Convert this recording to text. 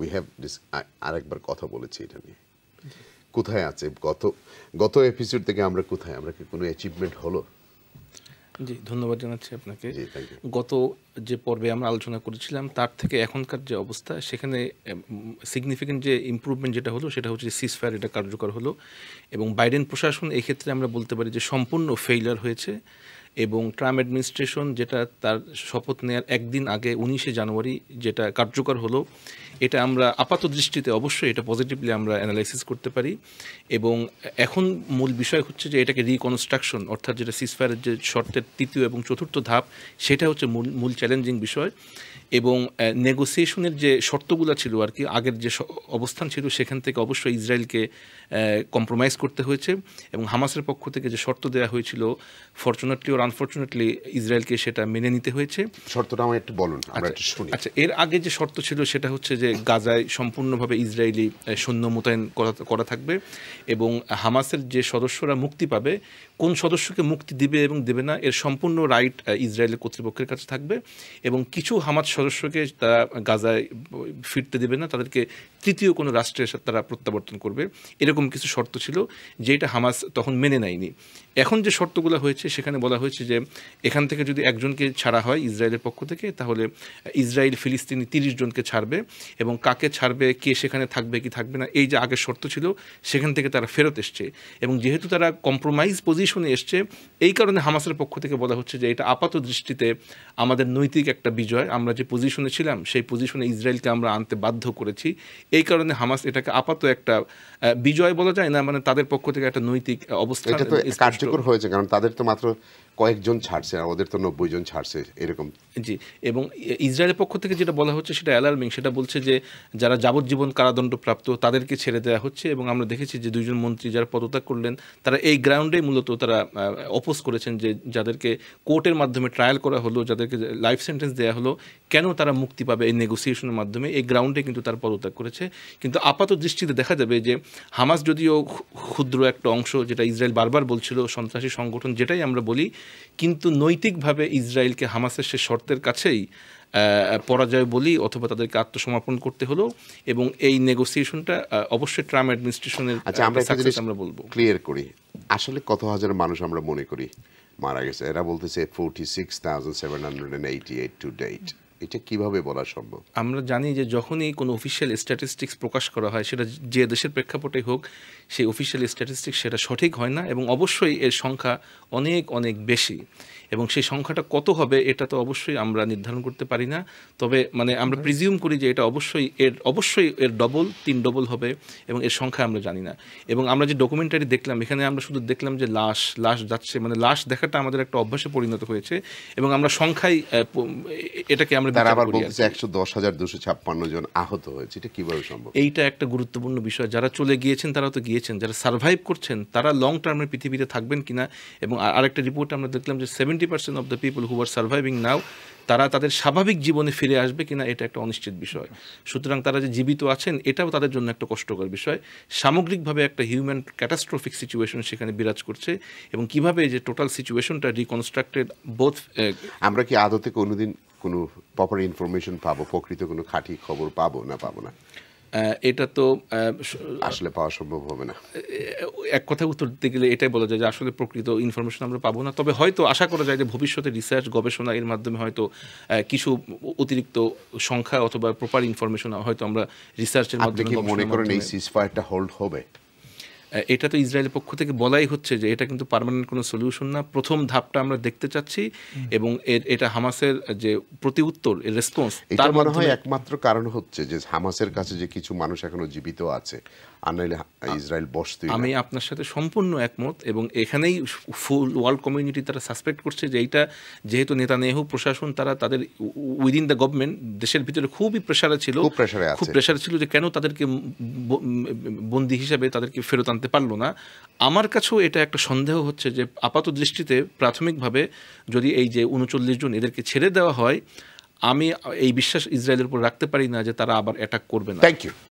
We have আরেকবার কথা বলেছি এটা নিয়ে, কোথায় আছে গত এপিসোড থেকে আমরা কোথায়, আমরা কি কোনো অ্যাচিভমেন্ট হলো? জি, ধন্যবাদ জানাচ্ছি আপনাকে। জি, থ্যাংক ইউ। গত যে পর্বে আমরা আলোচনা করেছিলাম তার থেকে এখনকার যে অবস্থা, সেখানে সিগনিফিকেন্ট যে ইমপ্রুভমেন্ট যেটা হলো সেটা হচ্ছে সিজ ফায়ার, এটা কার্যকর হলো। এবং বাইডেন প্রশাসন এই ক্ষেত্রে আমরা বলতে পারি যে সম্পূর্ণ ফেইলিয়ার হয়েছে। এবং ট্রাম্প অ্যাডমিনিস্ট্রেশন যেটা তার শপথ নেওয়ার একদিন আগে 19শে জানুয়ারি যেটা কার্যকর হলো, এটা আমরা আপাত দৃষ্টিতে অবশ্যই এটা পজিটিভলি আমরা অ্যানালাইসিস করতে পারি। এবং এখন মূল বিষয় হচ্ছে যে এটাকে রিকনস্ট্রাকশন, অর্থাৎ যেটা সিজফায়ারের যে শর্তের তৃতীয় এবং চতুর্থ ধাপ, সেটা হচ্ছে মূল চ্যালেঞ্জিং বিষয়। এবং নেগোসিয়েশনের যে শর্তগুলো ছিল আর কি, আগের যে অবস্থান ছিল সেখান থেকে অবশ্যই ইসরায়েলকে কম্প্রোমাইজ করতে হয়েছে। এবং হামাসের পক্ষ থেকে যে শর্ত দেওয়া হয়েছিল, ফরচুনেটলি ওর আনফরচুনেটলি ইসরায়েলকে সেটা মেনে নিতে হয়েছে। শর্তটা আমার একটু বলুন, আমরা একটু শুনি। আচ্ছা, এর আগে যে শর্ত ছিল সেটা হচ্ছে যে গাজায় সম্পূর্ণভাবে ইসরায়েলি সৈন্য মোতায়েন করা থাকবে এবং হামাসের যে সদস্যরা মুক্তি পাবে, কোন সদস্যকে মুক্তি দিবে এবং দেবে না এর সম্পূর্ণ রাইট ইসরায়েলের কর্তৃপক্ষের কাছে থাকবে। এবং কিছু হামাস সদস্যকে তারা গাজায় ফিরতে দেবে না, তাদেরকে তৃতীয় কোনো রাষ্ট্রের সাথে তারা প্রত্যাবর্তন করবে, এরকম কিছু শর্ত ছিল যেটা হামাস তখন মেনে নেয়নি। এখন যে শর্তগুলো হয়েছে সেখানে বলা হয়েছে যে এখান থেকে যদি একজনকে ছাড়া হয় ইসরায়েলের পক্ষ থেকে, তাহলে ইসরায়েল ফিলিস্তিনি 30 জনকে ছাড়বে। এবং কাকে ছাড়বে, কে সেখানে থাকবে কি থাকবে না, এই যে আগের শর্ত ছিল সেখান থেকে তারা ফেরত এসছে। এবং যেহেতু তারা কম্প্রোমাইজ পজিশনে এসছে, এই কারণে হামাসের পক্ষ থেকে বলা হচ্ছে যে এটা আপাত দৃষ্টিতে আমাদের নৈতিক একটা বিজয়, আমরা যে পজিশনে ছিলাম সেই পজিশনে ইসরায়েলকে আমরা আনতে বাধ্য করেছি। এই কারণে হামাস এটাকে আপাত একটা বিজয় বলা যায় না, মানে তাদের পক্ষ থেকে একটা নৈতিক অবস্থান কার্যকর হয়েছে, কারণ তাদের তো মাত্র কয়েকজন ছাড়ছে, ওদের তো 90 জন ছাড়ছে এরকম। জি, এবং ইসরায়েলের পক্ষ থেকে যেটা বলা হচ্ছে সেটা অ্যালার্মিং, সেটা বলছে যে যারা যাবজ্জীবন কারাদণ্ডপ্রাপ্ত তাদেরকে ছেড়ে দেওয়া হচ্ছে। এবং আমরা দেখেছি যে 2 জন মন্ত্রী যারা পদত্যাগ করলেন, তারা এই গ্রাউন্ডেই মূলত তারা অপোজ করেছেন যে যাদেরকে কোর্টের মাধ্যমে ট্রায়াল করা হলো, যাদেরকে লাইফ সেন্টেন্স দেওয়া হলো, কেন তারা মুক্তি পাবে এই নেগোসিয়েশনের মাধ্যমে, এই গ্রাউন্ডে কিন্তু তারা পদত্যাগ করেছে। কিন্তু আপাত দৃষ্টিতে দেখা যাবে যে হামাস যদিও ক্ষুদ্র একটা অংশ, যেটা ইসরায়েল বারবার বলছিল সন্ত্রাসী সংগঠন, যেটাই আমরা বলি, কিন্তু নৈতিকভাবে ইসরায়েলকে হামাসের সে শর্তের কাছেই পরাজয় বলি অথবা তাদেরকে আত্মসমর্পণ করতে হলো। এবং এই নেগোসিয়েশনটা অবশ্যই ট্রাম্প অ্যাডমিনিস্ট্রেশনের আমরা বলবো ক্লিয়ার করি, আসলে কত হাজার মানুষ আমরা মনে করি মারা গেছে, এরা বলতেছে 46,788 টু ডেট। এটা কিভাবে বলা সম্ভব? আমরা জানি যে যখনই কোনো অফিসিয়াল স্ট্যাটিস্টিক্স প্রকাশ করা হয়, সেটা যে দেশের প্রেক্ষাপটে হোক, সেই অফিসিয়াল স্ট্যাটিস্টিক্স সেটা সঠিক হয় না এবং অবশ্যই এর সংখ্যা অনেক অনেক বেশি। এবং সেই সংখ্যাটা কত হবে এটা তো অবশ্যই আমরা নির্ধারণ করতে পারি না, তবে মানে আমরা প্রিজিউম করি যে এটা অবশ্যই এর ডবল 3 ডবল হবে এবং এর সংখ্যা আমরা জানি না। এবং আমরা যে ডকুমেন্টারি দেখলাম, এখানে আমরা শুধু দেখলাম যে লাশ যাচ্ছে, মানে লাশ দেখাটা আমাদের একটা অভ্যাসে পরিণত হয়েছে এবং আমরা সংখ্যায় এটাকে আমরা আবার বলতেছে 110,256 জন আহত হয়েছে। এটা কিভাবে সম্ভব? এইটা একটা গুরুত্বপূর্ণ বিষয়। যারা চলে গিয়েছেন তারা তো গিয়েছেন, যারা সার্ভাইভ করছেন তারা লং টার্মের পৃথিবীতে থাকবেন কিনা। এবং আরেকটা রিপোর্টে আমরা দেখলাম যে 70% of the people who are surviving now, তারা তাদের স্বাভাবিক জীবনে ফিরে আসবে কিনা এটা একটা অনিশ্চিত বিষয়। সুতরাং তারা যে জীবিত আছেন এটাও তাদের জন্য একটা কষ্টকর বিষয়। সামগ্রিকভাবে একটা হিউম্যান ক্যাটাস্ট্রফিক সিচুয়েশন সেখানে বিরাজ করছে এবং কিভাবে যে টোটাল সিচুয়েশনটা রিকনস্ট্রাক্টেড বোথ। আমরা কি আদতে কোনোদিন কোনো প্রপার ইনফরমেশন পাবো, প্রকৃত কোনো খাঁটি খবর পাবো না? এটা তো আসলে পাওয়া সম্ভব হবে না। এক কথা উত্তর দিতে গেলে এটাই বলা যায় যে আসলে প্রকৃত ইনফরমেশন আমরা পাবো না, তবে হয়তো আশা করা যায় যে ভবিষ্যতে রিসার্চ গবেষণা এর মাধ্যমে হয়তো কিছু অতিরিক্ত সংখ্যা অথবা প্রপার ইনফরমেশন হয়তো আমরা রিসার্চের মাধ্যমে। আপনি কি মনে করেন এই সিজফায়ারটা হোল্ড হবে? এটা তো ইসরায়েলের পক্ষ থেকে বলাই হচ্ছে যে এটা কিন্তু পার্মানেন্ট কোনো সলিউশন না, প্রথম ধাপটা আমরা দেখতে চাচ্ছি এবং এটা হামাসের যে প্রতি উত্তর, এর রেসপন্স, তার মনে হয় একমাত্র কারণ হচ্ছে যে হামাসের কাছে যে কিছু মানুষ এখনো জীবিত আছে, আর নাইলে ইসরায়েল বসতই না। আমি আপনার সাথে সম্পূর্ণ একমত এবং এখানেই ফুল ওয়ার্ল্ড কমিউনিটি তারা সাসপেক্ট করছে যে এইটা যেহেতু নেতানিয়াহু প্রশাসন তাদের উইদিন দ্য গভর্নমেন্ট দেশের ভিতরে খুব প্রেসারে ছিল যে কেন তাদেরকে বন্দী হিসাবে তাদেরকে ফেরত আনতে পারলো না। আমার কাছেও এটা একটা সন্দেহ হচ্ছে যে আপাত দৃষ্টিতে প্রাথমিকভাবে যদি এই যে 39 জন এদেরকে ছেড়ে দেওয়া হয়, আমি এই বিশ্বাস ইসরায়েলের উপর রাখতে পারি না যে তারা আবার অ্যাটাক করবে না। Thank you.